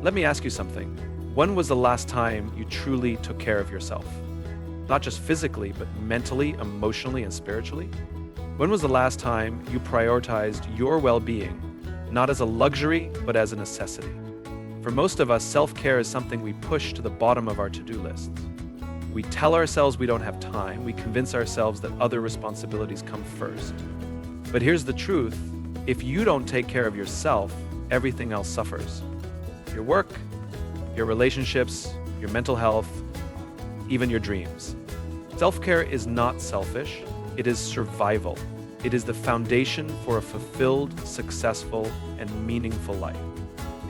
Let me ask you something. When was the last time you truly took care of yourself? Not just physically, but mentally, emotionally, and spiritually? When was the last time you prioritized your well being, not as a luxury, but as a necessity? For most of us, self care is something we push to the bottom of our to do lists. We tell ourselves we don't have time, we convince ourselves that other responsibilities come first. But here's the truth: if you don't take care of yourself, everything else suffers. Your work, your relationships, your mental health, even your dreams. Self-care is not selfish, it is survival. It is the foundation for a fulfilled, successful, and meaningful life.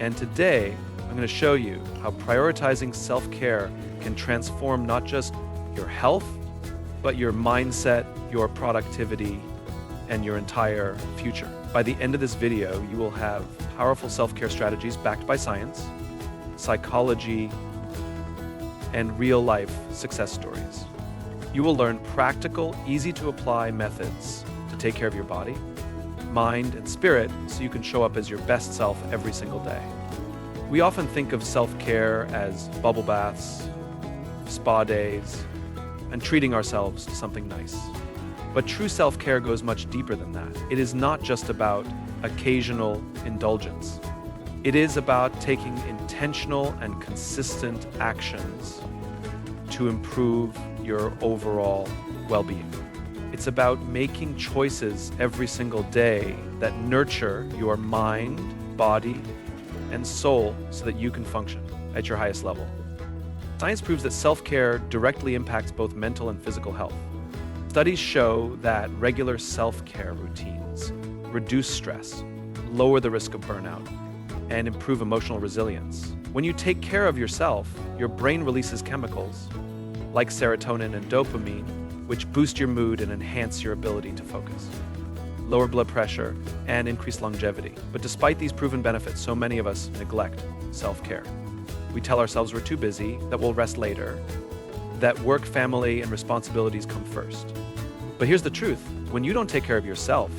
And today, I'm going to show you how prioritizing self-care can transform not just your health, but your mindset, your productivity, and your entire future. By the end of this video, you will have powerful self-care strategies backed by science, psychology, and real-life success stories. You will learn practical, easy-to-apply methods to take care of your body, mind, and spirit so you can show up as your best self every single day. We often think of self-care as bubble baths, spa days, and treating ourselves to something nice. But true self-care goes much deeper than that. It is not just about occasional indulgence. It is about taking intentional and consistent actions to improve your overall well-being. It's about making choices every single day that nurture your mind, body, and soul so that you can function at your highest level. Science proves that self-care directly impacts both mental and physical health. Studies show that regular self-care routines reduce stress, lower the risk of burnout, and improve emotional resilience. When you take care of yourself, your brain releases chemicals like serotonin and dopamine, which boost your mood and enhance your ability to focus, lower blood pressure, and increase longevity. But despite these proven benefits, so many of us neglect self-care. We tell ourselves we're too busy, that we'll rest later, that work, family, and responsibilities come first. But here's the truth: when you don't take care of yourself,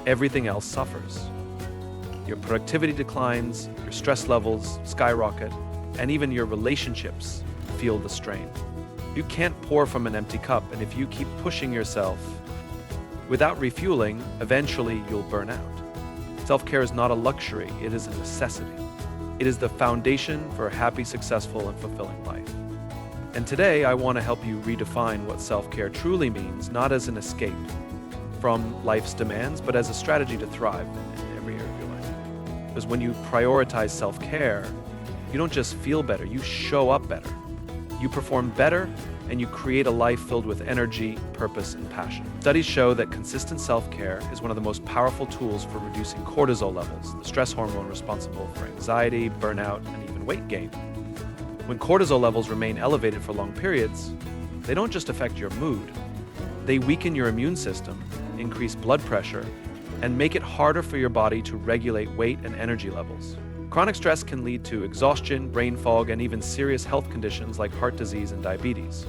everything else suffers. Your productivity declines, your stress levels skyrocket, and even your relationships feel the strain. You can't pour from an empty cup, and if you keep pushing yourself without refueling, eventually you'll burn out. Self-care is not a luxury, it is a necessity. It is the foundation for a happy, successful, and fulfilling life. And today, I want to help you redefine what self-care truly means, not as an escape from life's demands, but as a strategy to thrive in every area of your life. Because when you prioritize self-care, you don't just feel better, you show up better. You perform better, and you create a life filled with energy, purpose, and passion. Studies show that consistent self-care is one of the most powerful tools for reducing cortisol levels, the stress hormone responsible for anxiety, burnout, and even weight gain. When cortisol levels remain elevated for long periods, they don't just affect your mood. They weaken your immune system, increase blood pressure, and make it harder for your body to regulate weight and energy levels. Chronic stress can lead to exhaustion, brain fog, and even serious health conditions like heart disease and diabetes.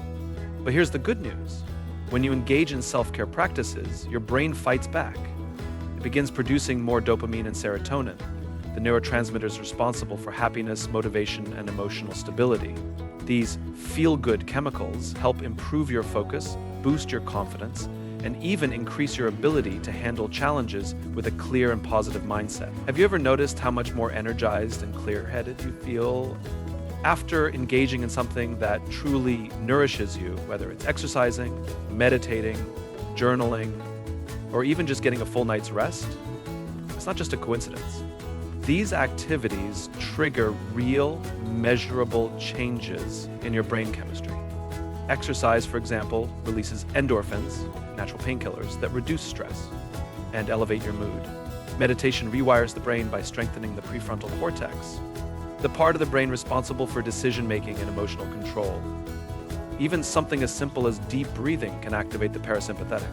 But here's the good news. When you engage in self-care practices, your brain fights back. It begins producing more dopamine and serotonin, the neurotransmitters responsible for happiness, motivation, and emotional stability. These feel-good chemicals help improve your focus, boost your confidence, and even increase your ability to handle challenges with a clear and positive mindset. Have you ever noticed how much more energized and clear-headed you feel after engaging in something that truly nourishes you, whether it's exercising, meditating, journaling, or even just getting a full night's rest? It's not just a coincidence. These activities trigger real, measurable changes in your brain chemistry. Exercise, for example, releases endorphins, natural painkillers, that reduce stress and elevate your mood. Meditation rewires the brain by strengthening the prefrontal cortex, the part of the brain responsible for decision-making and emotional control. Even something as simple as deep breathing can activate the parasympathetic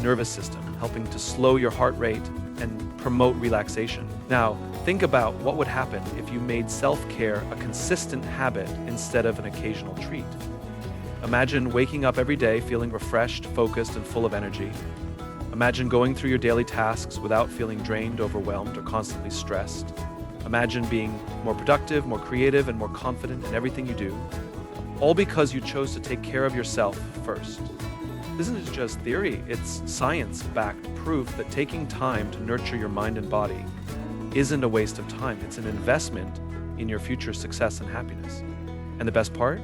nervous system, helping to slow your heart rate and promote relaxation. Now, think about what would happen if you made self-care a consistent habit instead of an occasional treat. Imagine waking up every day feeling refreshed, focused, and full of energy. Imagine going through your daily tasks without feeling drained, overwhelmed, or constantly stressed. Imagine being more productive, more creative, and more confident in everything you do, all because you chose to take care of yourself first. This isn't just theory, it's science-backed proof that taking time to nurture your mind and body isn't a waste of time. It's an investment in your future success and happiness. And the best part?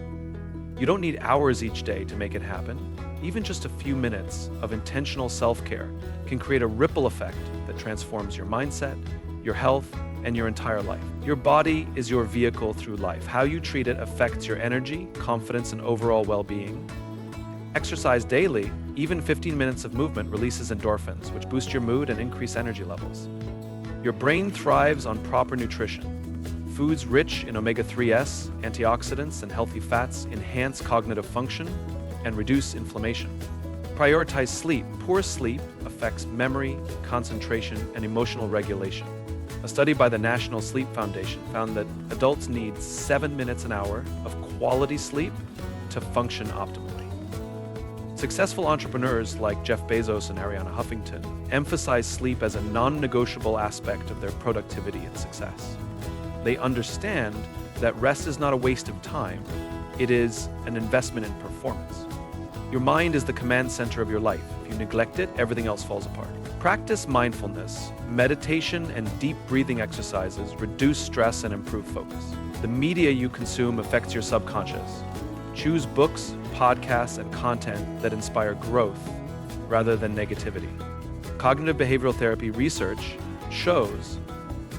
You don't need hours each day to make it happen. Even just a few minutes of intentional self-care can create a ripple effect that transforms your mindset, your health, and your entire life. Your body is your vehicle through life. How you treat it affects your energy, confidence, and overall well-being. Exercise daily, even 15 minutes of movement releases endorphins, which boost your mood and increase energy levels. Your brain thrives on proper nutrition. Foods rich in omega-3s, antioxidants, and healthy fats enhance cognitive function and reduce inflammation. Prioritize sleep. Poor sleep affects memory, concentration, and emotional regulation. A study by the National Sleep Foundation found that adults need 7 minutes an hour of quality sleep to function optimally. Successful entrepreneurs like Jeff Bezos and Arianna Huffington emphasize sleep as a non-negotiable aspect of their productivity and success. They understand that rest is not a waste of time, it is an investment in performance. Your mind is the command center of your life. If you neglect it, everything else falls apart. Practice mindfulness. Meditation and deep breathing exercises reduce stress and improve focus. The media you consume affects your subconscious. Choose books, podcasts, and content that inspire growth rather than negativity. Cognitive behavioral therapy research shows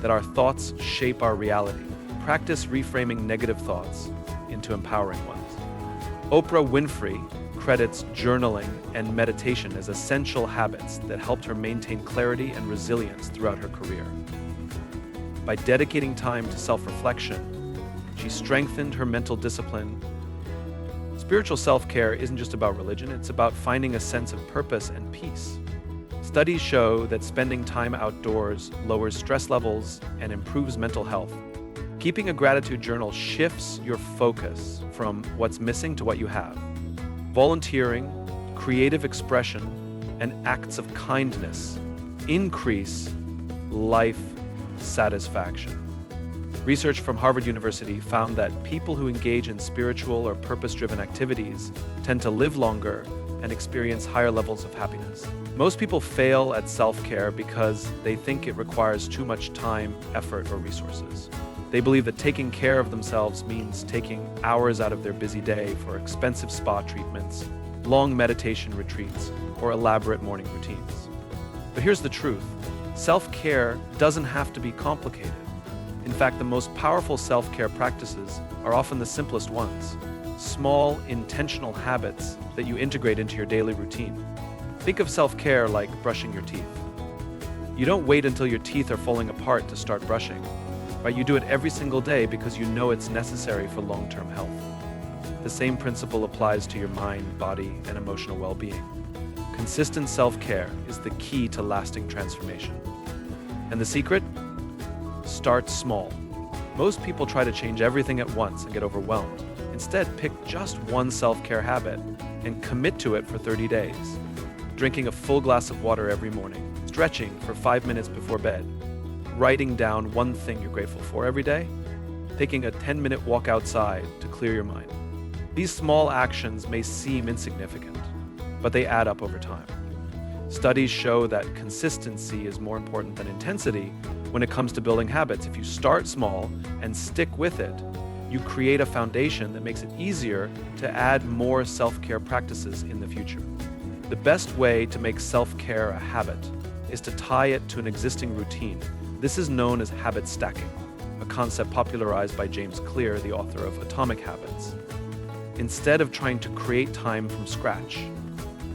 that our thoughts shape our reality. Practice reframing negative thoughts into empowering ones. Oprah Winfrey credits journaling and meditation as essential habits that helped her maintain clarity and resilience throughout her career. By dedicating time to self-reflection, she strengthened her mental discipline. Spiritual self-care isn't just about religion, it's about finding a sense of purpose and peace. Studies show that spending time outdoors lowers stress levels and improves mental health. Keeping a gratitude journal shifts your focus from what's missing to what you have. Volunteering, creative expression, and acts of kindness increase life satisfaction. Research from Harvard University found that people who engage in spiritual or purpose-driven activities tend to live longer and experience higher levels of happiness. Most people fail at self-care because they think it requires too much time, effort, or resources. They believe that taking care of themselves means taking hours out of their busy day for expensive spa treatments, long meditation retreats, or elaborate morning routines. But here's the truth. Self-care doesn't have to be complicated. In fact, the most powerful self-care practices are often the simplest ones. Small, intentional habits that you integrate into your daily routine. Think of self-care like brushing your teeth. You don't wait until your teeth are falling apart to start brushing, right? You do it every single day because you know it's necessary for long-term health. The same principle applies to your mind, body, and emotional well-being. Consistent self-care is the key to lasting transformation. And the secret? Start small. Most people try to change everything at once and get overwhelmed. Instead, pick just one self-care habit and commit to it for 30 days. Drinking a full glass of water every morning, stretching for 5 minutes before bed, writing down one thing you're grateful for every day, taking a 10-minute walk outside to clear your mind. These small actions may seem insignificant, but they add up over time. Studies show that consistency is more important than intensity when it comes to building habits. If you start small and stick with it, you create a foundation that makes it easier to add more self-care practices in the future. The best way to make self-care a habit is to tie it to an existing routine. This is known as habit stacking, a concept popularized by James Clear, the author of Atomic Habits. Instead of trying to create time from scratch,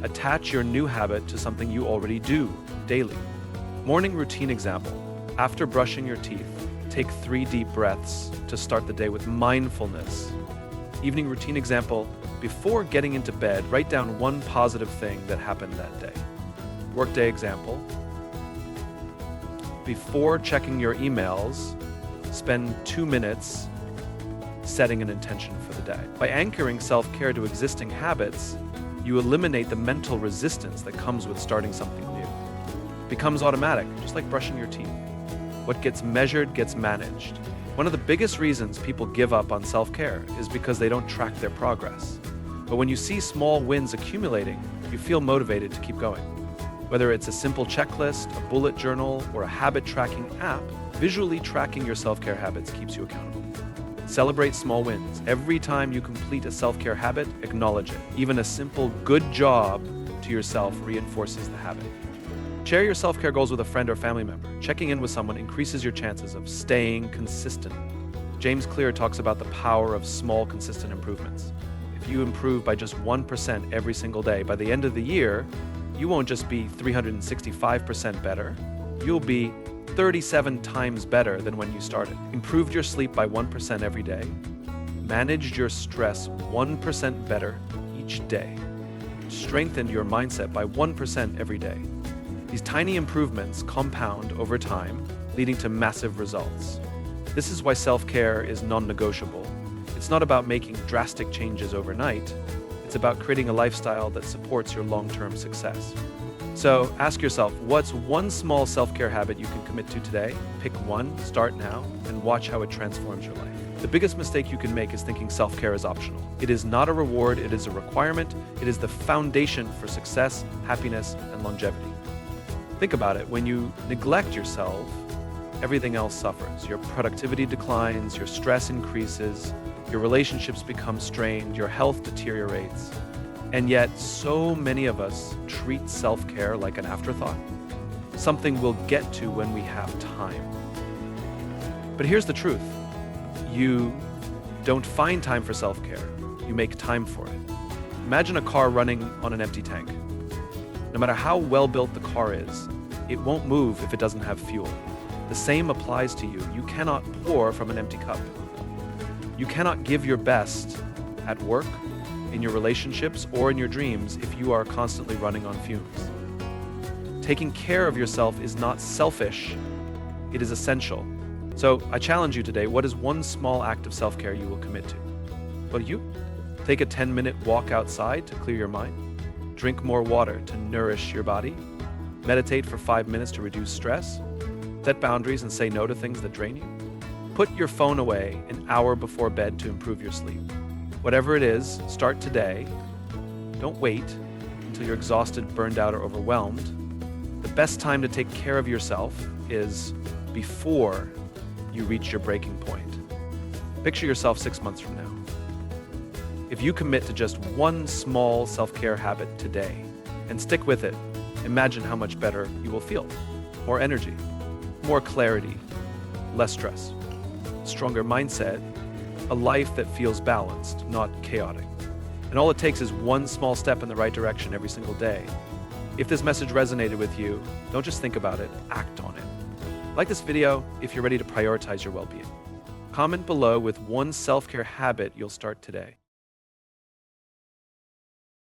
attach your new habit to something you already do daily. Morning routine example. After brushing your teeth, take 3 deep breaths to start the day with mindfulness. Evening routine example. Before getting into bed, write down one positive thing that happened that day. Workday example. Before checking your emails, spend 2 minutes setting an intention for the day. By anchoring self-care to existing habits, you eliminate the mental resistance that comes with starting something new. It becomes automatic, just like brushing your teeth. What gets measured gets managed. One of the biggest reasons people give up on self-care is because they don't track their progress. But when you see small wins accumulating, you feel motivated to keep going. Whether it's a simple checklist, a bullet journal, or a habit tracking app, visually tracking your self-care habits keeps you accountable. Celebrate small wins. Every time you complete a self-care habit, acknowledge it. Even a simple good job to yourself reinforces the habit. Share your self-care goals with a friend or family member. Checking in with someone increases your chances of staying consistent. James Clear talks about the power of small, consistent improvements. If you improve by just 1% every single day, by the end of the year, you won't just be 365% better, you'll be 37 times better than when you started. Improved your sleep by 1% every day. Managed your stress 1% better each day. Strengthened your mindset by 1% every day. These tiny improvements compound over time, leading to massive results. This is why self-care is non-negotiable. It's not about making drastic changes overnight. It's about creating a lifestyle that supports your long-term success. So ask yourself, what's one small self-care habit you can commit to today? Pick one, start now, and watch how it transforms your life. The biggest mistake you can make is thinking self-care is optional. It is not a reward, it is a requirement. It is the foundation for success, happiness, and longevity. Think about it. When you neglect yourself, everything else suffers. Your productivity declines, your stress increases, your relationships become strained, your health deteriorates. And yet, so many of us treat self-care like an afterthought, something we'll get to when we have time. But here's the truth. You don't find time for self-care. You make time for it. Imagine a car running on an empty tank. No matter how well-built the car is, it won't move if it doesn't have fuel. The same applies to you. You cannot pour from an empty cup. You cannot give your best at work, in your relationships, or in your dreams if you are constantly running on fumes. Taking care of yourself is not selfish, it is essential. So I challenge you today, what is one small act of self-care you will commit to? Will you? Take a 10-minute walk outside to clear your mind. Drink more water to nourish your body. Meditate for 5 minutes to reduce stress. Set boundaries and say no to things that drain you. Put your phone away an hour before bed to improve your sleep. Whatever it is, start today. Don't wait until you're exhausted, burned out, or overwhelmed. The best time to take care of yourself is before you reach your breaking point. Picture yourself 6 months from now. If you commit to just one small self-care habit today and stick with it, imagine how much better you will feel. More energy, more clarity, less stress, stronger mindset, a life that feels balanced, not chaotic. And all it takes is one small step in the right direction every single day. If this message resonated with you, don't just think about it, act on it. Like this video if you're ready to prioritize your well-being. Comment below with one self-care habit you'll start today.